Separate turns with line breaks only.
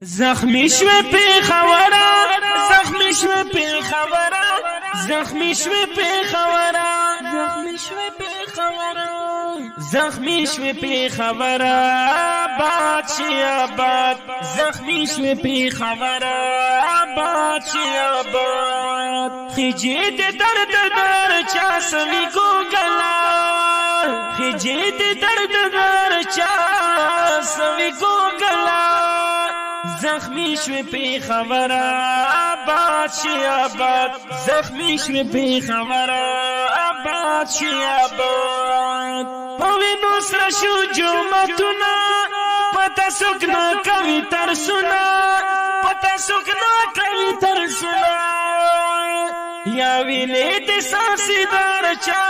زخمی شوی پی خورا زخمی شوی پی خورا زخمی شوی پی خورا زخمی شوی پی خورا زخمی شوی پی خورا بادشی آباد زخمی شوی پی خورا بادشی آباد خجید درد در چا سوی گوگلا خجید درد در چا سوی گوگلا زخمی شوی پی خورا بادشی آباد زخمی شوی پی خورا بادشی آباد پوی نصر شو جمعتنا پتا سکنا کوي ترسنا پتا سکنا کوي ترسنا یا ویلې د ساسي دار چا